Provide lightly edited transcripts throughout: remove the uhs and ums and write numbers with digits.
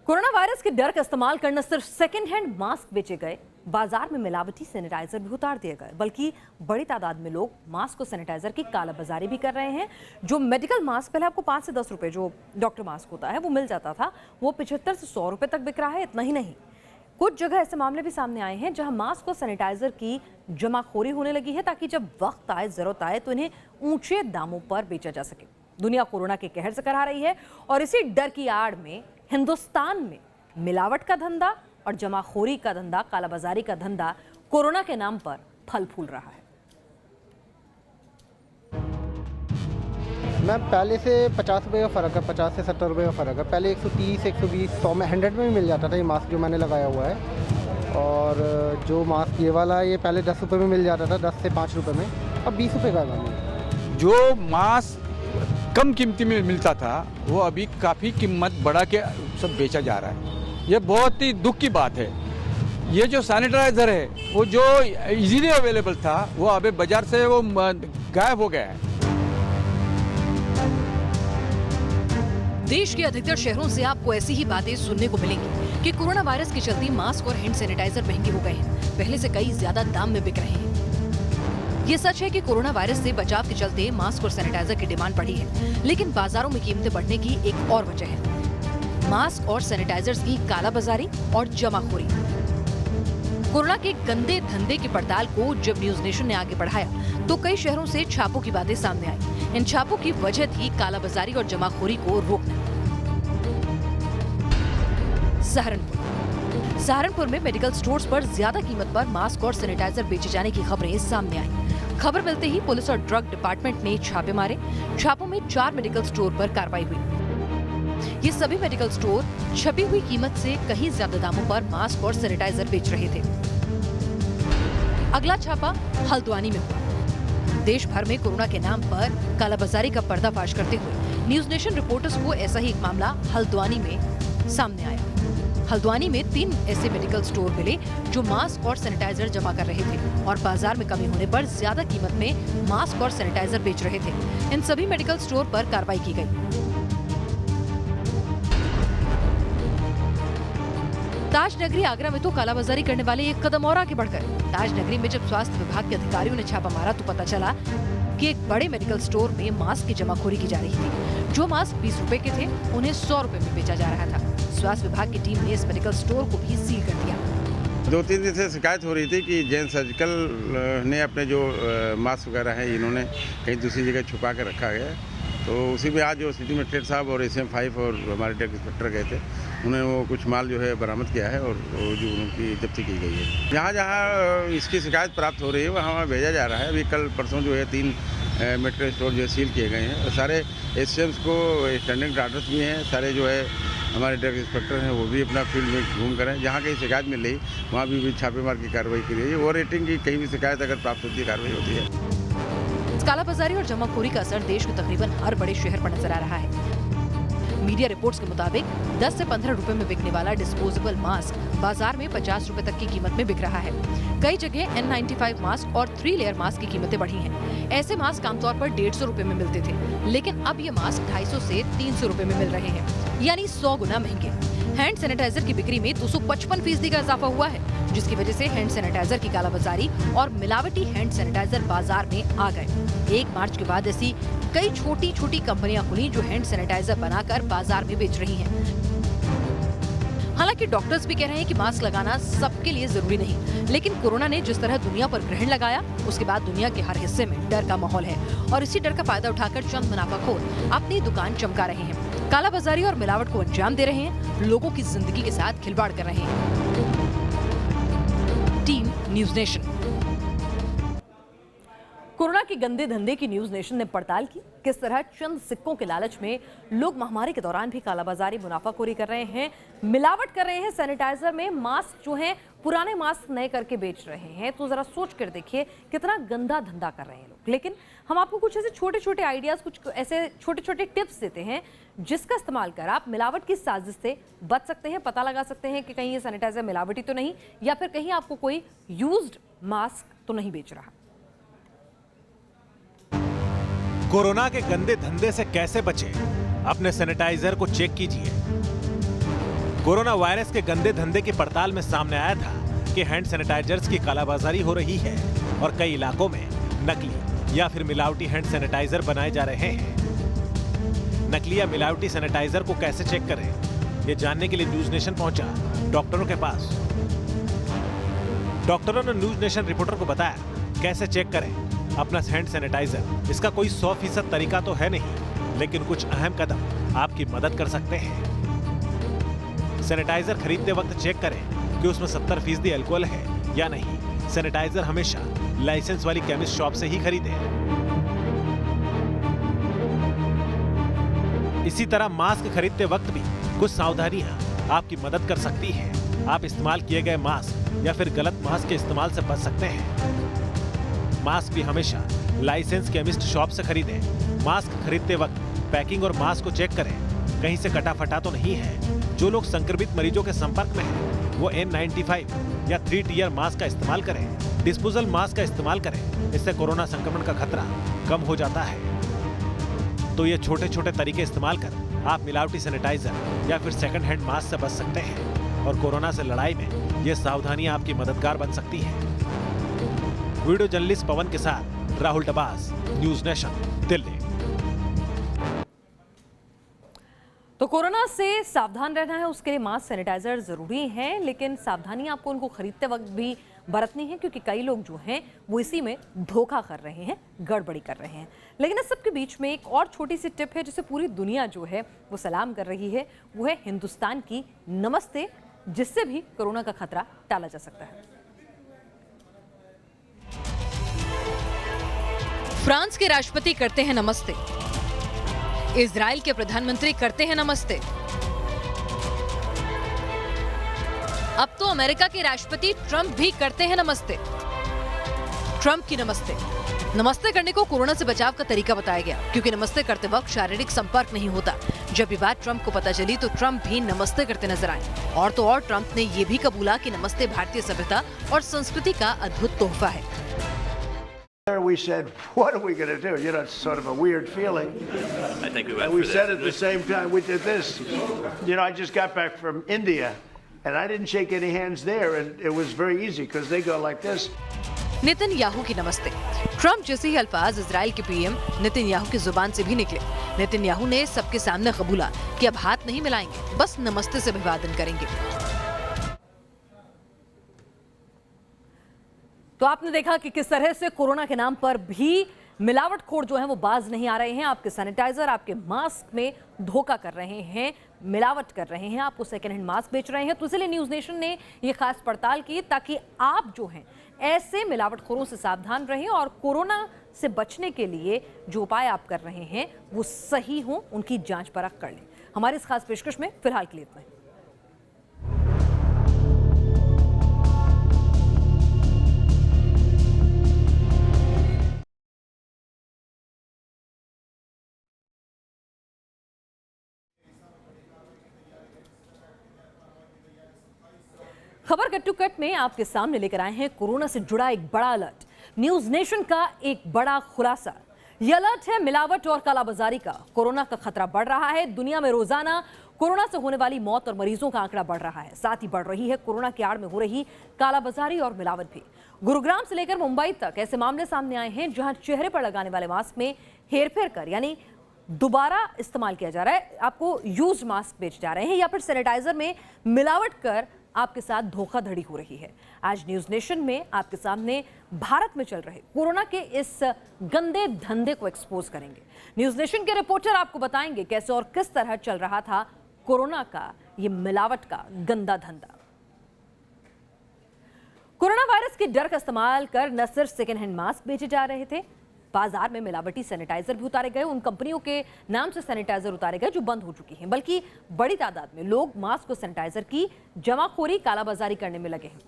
Corona virus के डर का इस्तेमाल करना सिर्फ सेकेंड हैंड मास्क बेचे गए, बाजार में मिलावटी सैनिटाइजर भी उतार दिए गए, बल्कि बड़ी तादाद में लोग मास्क और सैनिटाइजर की कालाबाजारी भी कर रहे हैं। जो मेडिकल मास्क पहले आपको 5 से 10 रुपए जो डॉक्टर मास्क होता है वो मिल जाता था, वो 75 से 100 रुपए तक बिक रहा है। इतना ही नहीं, कुछ जगह ऐसे मामले भी सामने आए हैं जहां मास्क और सैनिटाइजर की जमाखोरी होने लगी है, ताकि जब वक्त आए, जरूरत आए तो इन्हें ऊंचे दामों पर बेचा जा सके। दुनिया कोरोना के कहर से करहा रही है और इसी डर की आड़ में हिंदुस्तान में मिलावट का धंधा और जमाखोरी का धंधा, कालाबाजारी का धंधा कोरोना के नाम पर फल फूल रहा है। मैम पहले से 50 रुपये का फ़र्क है, 50 से 70 रुपये का फ़र्क है। पहले 130, 120, 100 में, 100 में भी मिल जाता था ये मास्क जो मैंने लगाया हुआ है। और जो मास्क ये वाला है ये पहले 10 रुपये में मिल जाता था, 10 से 5 रुपये में, अब 20 रुपये का है मैम। जो मास्क कम कीमती में मिलता था वो अभी काफ़ी कीमत बढ़ा के सब बेचा जा रहा है। ये बहुत ही दुख की बात है। ये जो सैनिटाइजर है वो जो इजीली अवेलेबल था वो अभी बाजार से वो गायब हो गया है। देश के अधिकतर शहरों से आपको ऐसी ही बातें सुनने को मिलेंगी कि कोरोना वायरस के चलते मास्क और हैंड सैनिटाइजर महंगे हो गए हैं, पहले से कई ज्यादा दाम में बिक रहे हैं। ये सच है कि कोरोना वायरस से बचाव के चलते मास्क और सैनिटाइजर की डिमांड बढ़ी है, लेकिन बाजारों में कीमतें बढ़ने की एक और वजह है मास्क और सैनिटाइजर्स की कालाबाजारी और जमाखोरी। कोरोना के गंदे धंधे की पड़ताल को जब न्यूज नेशन ने आगे बढ़ाया तो कई शहरों से छापों की बातें सामने आई। इन छापों की वजह थी कालाबाजारी और जमाखोरी को रोकना। सहारनपुर में मेडिकल स्टोर्स पर ज्यादा कीमत पर मास्क और सैनिटाइजर बेचे जाने की खबरें सामने आई। खबर मिलते ही पुलिस और ड्रग डिपार्टमेंट ने छापे मारे। छापों में 4 मेडिकल स्टोर पर कार्रवाई हुई। ये सभी मेडिकल स्टोर छपी हुई कीमत से कहीं ज्यादा दामों पर मास्क और सैनिटाइजर बेच रहे थे। अगला छापा हल्द्वानी में हुआ। देश भर में कोरोना के नाम पर कालाबाजारी का पर्दाफाश करते हुए न्यूज नेशन रिपोर्टर्स को ऐसा ही एक मामला हल्द्वानी में सामने आया। हल्द्वानी में 3 ऐसे मेडिकल स्टोर मिले जो मास्क और सैनिटाइजर जमा कर रहे थे और बाजार में कमी होने पर ज्यादा कीमत में मास्क और सैनिटाइजर बेच रहे थे। इन सभी मेडिकल स्टोर पर कार्रवाई की गई। ताज नगरी आगरा में तो कालाबाजारी करने वाले एक कदम और आगे बढ़ गए। ताज नगरी में जब स्वास्थ्य विभाग के अधिकारियों ने छापा मारा तो पता चला कि एक बड़े मेडिकल स्टोर में मास्क की जमाखोरी की जा रही थी। जो मास्क 20 रुपए के थे उन्हें 100 रुपए में बेचा जा रहा था। स्वास्थ्य विभाग की टीम ने इस मेडिकल स्टोर को भी सील कर दिया। 2-3 दिन से शिकायत हो रही थी कि जैन सर्जिकल ने अपने जो मास्क वगैरह हैं इन्होंने कहीं दूसरी जगह छुपा कर रखा गया। तो उसी में आज जो सिटी मजिस्ट्रेट साहब और ACM-5 और हमारे ड्रग इंस्पेक्टर गए थे, उन्होंने वो कुछ माल जो है बरामद किया है और जो उनकी जब्ती की गई है। जहाँ जहाँ इसकी शिकायत प्राप्त हो रही है वहाँ भेजा जा रहा है। अभी कल परसों जो है 3 मेडिकल स्टोर जो है सील किए गए हैं और सारे ACMs को स्टैंडिंग ऑर्डर्स भी हैं। सारे जो है हमारे ड्रग इंस्पेक्टर हैं वो भी अपना फील्ड में घूम कर हैं। जहाँ कहीं शिकायत मिल रही वहाँ भी छापेमार की कार्रवाई की रही है। ओवर रेटिंग की कहीं भी शिकायत अगर प्राप्त होती है कार्रवाई होती है। कालाबाजारी और जमाखोरी का असर देश के तकरीबन हर बड़े शहर पर नजर आ रहा है। मीडिया रिपोर्ट्स के मुताबिक 10 से 15 रुपए में बिकने वाला डिस्पोजेबल मास्क बाजार में 50 रुपए तक की कीमत में बिक रहा है। कई जगह N95 मास्क और 3 लेयर मास्क की कीमतें बढ़ी हैं। ऐसे मास्क आमतौर पर 150 रुपए में मिलते थे, लेकिन अब ये मास्क 250 से 300 रुपए में मिल रहे हैं, यानी 100 गुना महंगे। हैंड सैनिटाइजर की बिक्री में 255% का इजाफा हुआ है, जिसकी वजह से हैंड सैनिटाइजर की कालाबाजारी और मिलावटी हैंड सैनिटाइजर बाजार में आ गए। 1 मार्च के बाद ऐसी कई छोटी छोटी कंपनियां खुली जो हैंड सैनिटाइजर बनाकर बाजार में बेच रही हैं। हालांकि डॉक्टर्स भी कह रहे हैं कि मास्क लगाना सबके लिए जरूरी नहीं, लेकिन कोरोना ने जिस तरह दुनिया पर ग्रहण लगाया उसके बाद दुनिया के हर हिस्से में डर का माहौल है और इसी डर का फायदा उठाकर चंद मुनाफाखोर अपनी दुकान चमका रहे हैं, कालाबाजारी और मिलावट को अंजाम दे रहे हैं, लोगों की जिंदगी के साथ खिलवाड़ कर रहे हैं। Team news nation. कोरोना के गंदे धंधे की न्यूज नेशन ने पड़ताल की, किस तरह चंद सिक्कों के लालच में लोग महामारी के दौरान भी कालाबाजारी, मुनाफाखोरी कर रहे हैं, मिलावट कर रहे हैं। सैनिटाइजर में मास्क जो हैं पुराने मास्क नए करके बेच रहे हैं। तो जरा सोच कर देखिए कितना गंदा धंधा कर रहे हैं लोग। लेकिन हम आपको कुछ ऐसे छोटे छोटे आइडियाज, कुछ ऐसे छोटे छोटे टिप्स देते हैं जिसका इस्तेमाल कर आप मिलावट की साजिश से बच सकते हैं, पता लगा सकते हैं कि कहीं ये सैनिटाइजर मिलावटी तो नहीं, या फिर कहीं आपको कोई यूज्ड मास्क तो नहीं बेच रहा। कोरोना के गंदे धंधे से कैसे बचें? अपने सैनिटाइजर को चेक कीजिए। कोरोना वायरस के गंदे धंधे की पड़ताल में सामने आया था कि हैंड सैनिटाइजर्स की कालाबाजारी हो रही है और कई इलाकों में नकली या फिर मिलावटी हैंड सैनिटाइजर बनाए जा रहे हैं। नकली या मिलावटी सैनिटाइजर को कैसे चेक करें, ये जानने के लिए न्यूज नेशन पहुंचा डॉक्टरों के पास। डॉक्टरों ने न्यूज नेशन रिपोर्टर को बताया कैसे चेक करें अपना हैंड सैनिटाइजर। इसका कोई 100% तरीका तो है नहीं, लेकिन कुछ अहम कदम आपकी मदद कर सकते हैं। सैनिटाइजर खरीदते वक्त चेक करें कि उसमें 70% अल्कोहल है या नहीं। सैनिटाइजर हमेशा लाइसेंस वाली केमिस्ट शॉप से ही खरीदें। इसी तरह मास्क खरीदते वक्त भी कुछ सावधानियां आपकी मदद कर सकती हैं। आप इस्तेमाल किए गए मास्क या फिर गलत मास्क के इस्तेमाल से बच सकते हैं। मास्क भी हमेशा लाइसेंस केमिस्ट शॉप से खरीदें। मास्क खरीदते वक्त पैकिंग और मास्क को चेक करें, कहीं से कटा फटा तो नहीं है। जो लोग संक्रमित मरीजों के संपर्क में हैं, वो N95 या 3 टियर मास्क का इस्तेमाल करें। डिस्पोजल मास्क का इस्तेमाल करें, इससे कोरोना संक्रमण का खतरा कम हो जाता है। तो ये छोटे छोटे तरीके इस्तेमाल कर आप मिलावटी सैनिटाइजर या फिर सेकंड हैंड मास्क से बच सकते हैं और कोरोना से लड़ाई में ये सावधानियां आपकी मददगार बन सकती हैं। वीडियो जर्नलिस्ट पवन के साथ राहुल डबास, न्यूज नेशन, दिल्ली। तो कोरोना से सावधान रहना है, उसके लिए मास्क सैनिटाइजर जरूरी है, लेकिन सावधानी आपको उनको खरीदते वक्त भी बरतनी है, क्योंकि कई लोग जो हैं वो इसी में धोखा कर रहे हैं, गड़बड़ी कर रहे हैं। लेकिन इस सब के बीच में एक और छोटी सी टिप है जिसे पूरी दुनिया जो है वो सलाम कर रही है, वो है हिंदुस्तान की नमस्ते, जिससे भी कोरोना का खतरा टाला जा सकता है। फ्रांस के राष्ट्रपति करते हैं नमस्ते, इजराइल के प्रधानमंत्री करते हैं नमस्ते, अब तो अमेरिका के राष्ट्रपति ट्रंप भी करते हैं नमस्ते। ट्रंप की नमस्ते। नमस्ते करने को कोरोना से बचाव का तरीका बताया गया, क्योंकि नमस्ते करते वक्त शारीरिक संपर्क नहीं होता। जब ये बात ट्रंप को पता चली तो ट्रंप भी नमस्ते करते नजर आए। और तो और ट्रंप ने ये भी कबूला कि नमस्ते भारतीय सभ्यता और संस्कृति का अद्भुत तोहफा है। We said, what are we going to do? You know, it's sort of a weird feeling. I think we went And we for said this. at the same time, we did this. You know, I just got back from India, and I didn't shake any hands there, and it was very easy because they go like this. Netanyahu की नमस्ते। Trump जैसे ही अल्फाज Israel के PM Netanyahu की जुबान से भी निकले। नेतन्याहू ने सबके सामने कबूला कि अब हाथ नहीं मिलाएंगे, बस नमस्ते से अभिवादन करेंगे। तो आपने देखा कि किस तरह से कोरोना के नाम पर भी मिलावटखोर जो है वो बाज नहीं आ रहे हैं। आपके सैनिटाइजर, आपके मास्क में धोखा कर रहे हैं, मिलावट कर रहे हैं, आपको सेकेंड हैंड मास्क बेच रहे हैं। तो इसलिए न्यूज नेशन ने ये खास पड़ताल की ताकि आप जो हैं ऐसे मिलावटखोरों से सावधान रहें और कोरोना से बचने के लिए जो उपाय आप कर रहे हैं वो सही हों, उनकी जांच परख कर लें। हमारी इस खास पेशकश में फिलहाल के लिए इतना ही। खबर कट टू कट में आपके सामने लेकर आए हैं कोरोना से जुड़ा एक बड़ा अलर्ट। न्यूज नेशन का एक बड़ा खुलासा। यह अलर्ट है मिलावट और कालाबाजारी का। कोरोना का खतरा बढ़ रहा है। दुनिया में रोजाना कोरोना से होने वाली मौत और मरीजों का आंकड़ा बढ़ रहा है। साथ ही बढ़ रही है कोरोना की आड़ में हो रही कालाबाजारी और मिलावट भी। गुरुग्राम से लेकर मुंबई तक ऐसे मामले सामने आए हैं जहां चेहरे पर लगाने वाले मास्क में हेरफेर कर, यानी दोबारा इस्तेमाल किया जा रहा है, आपको यूज मास्क बेचे जा रहे हैं, या फिर सैनिटाइजर में मिलावट कर आपके साथ धोखाधड़ी हो रही है। आज न्यूज नेशन में आपके सामने भारत में चल रहे कोरोना के इस गंदे धंधे को एक्सपोज करेंगे। न्यूज नेशन के रिपोर्टर आपको बताएंगे कैसे और किस तरह चल रहा था कोरोना का ये मिलावट का गंदा धंधा। कोरोना वायरस के डर का इस्तेमाल कर न सिर्फ सेकेंड हैंड मास्क बेचे जा रहे थे, बाजार में मिलावटी सैनिटाइजर भी उतारे गए। उन कंपनियों के नाम से सैनिटाइजर उतारे गए जो बंद हो चुकी हैं, बल्कि बड़ी तादाद में लोग मास्क और सैनिटाइजर की जमाखोरी, कालाबाजारी करने में लगे हैं।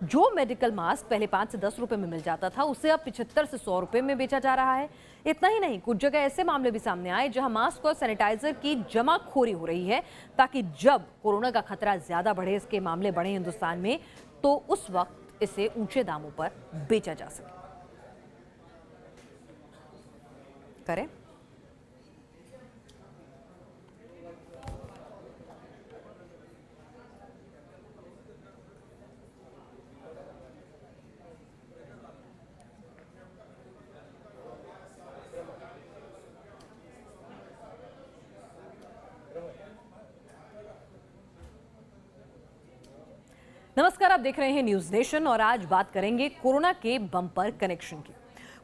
जो मेडिकल मास्क पहले 5 से 10 रुपए में मिल जाता था, उसे अब 75 से 100 रुपए में बेचा जा रहा है। इतना ही नहीं, कुछ जगह ऐसे मामले भी सामने आए जहां मास्क और सैनिटाइजर की जमाखोरी हो रही है, ताकि जब कोरोना का खतरा ज्यादा बढ़े, इसके मामले बढ़े हिंदुस्तान में, तो उस वक्त इसे ऊंचे दामों पर बेचा जा सके। करें नमस्कार, आप देख रहे हैं न्यूज नेशन और आज बात करेंगे कोरोना के बम्पर कनेक्शन की।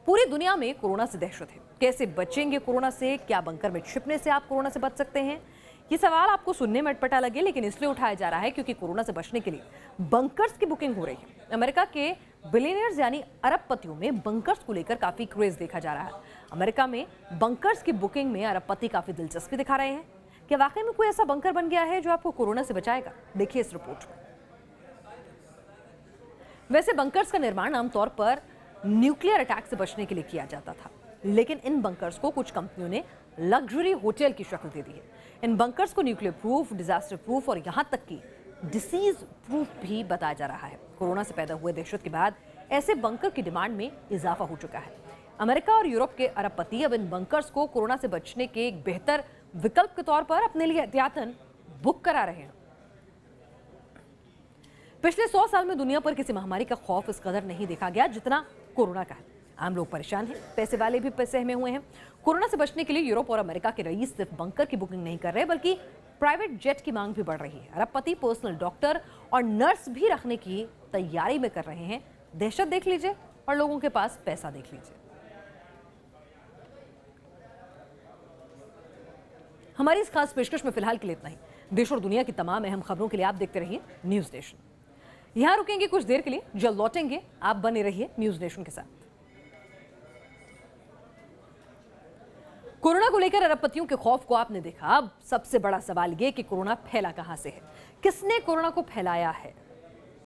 पूरी दुनिया में कोरोना से दहशत है। कैसे बचेंगे कोरोना से? क्या बंकर में छिपने से आप कोरोना से बच सकते हैं? ये सवाल आपको सुनने में अटपटा लगे, लेकिन इसलिए उठाया जा रहा है क्योंकि कोरोना से बचने के लिए बंकर्स की बुकिंग हो रही है। अमेरिका के बिलियनियर्स यानी अरबपतियों में बंकर्स को लेकर काफी क्रेज देखा जा रहा है। अमेरिका में बंकर्स की बुकिंग में अरबपति काफी दिलचस्पी दिखा रहे हैं। क्या वाकई में कोई ऐसा बंकर बन गया है जो आपको कोरोना से बचाएगा? देखिए इस रिपोर्ट में। वैसे बंकर्स का निर्माण आमतौर पर न्यूक्लियर अटैक से बचने के लिए किया जाता था, लेकिन इन बंकर्स को कुछ कंपनियों ने लग्जरी होटल की शक्ल दे दी है। इन बंकर्स को न्यूक्लियर प्रूफ, डिजास्टर प्रूफ और यहां तक कि डिसीज प्रूफ भी बताया जा रहा है। कोरोना से पैदा हुए दहशत के बाद ऐसे बंकर की डिमांड में इजाफा हो चुका है। अमेरिका और यूरोप के अरबपति अब इन बंकर्स को कोरोना से बचने के एक बेहतर विकल्प के तौर पर अपने लिए एहतियातन बुक करा रहे हैं। पिछले 100 साल में दुनिया पर किसी महामारी का खौफ इस कदर नहीं देखा गया जितना कोरोना का है। आम लोग परेशान हैं, पैसे वाले भी सहमे हुए हैं। कोरोना से बचने के लिए यूरोप और अमेरिका के रईस सिर्फ बंकर की बुकिंग नहीं कर रहे, बल्कि प्राइवेट जेट की मांग भी बढ़ रही है। अरबपति पर्सनल डॉक्टर और नर्स भी रखने की तैयारी में कर रहे हैं। दहशत देख लीजिए और लोगों के पास पैसा देख लीजिए। हमारी इस खास पेशकश में फिलहाल के लिए इतना ही। देश और दुनिया की तमाम अहम खबरों के लिए आप देखते रहिए न्यूज नेशन। यहां रुकेंगे कुछ देर के लिए, जल्द लौटेंगे। आप बने रहिए न्यूज नेशन के साथ। कोरोना को लेकर अरबपतियों के खौफ को आपने देखा। अब सबसे बड़ा सवाल यह कि कोरोना फैला कहां से है, किसने कोरोना को फैलाया है।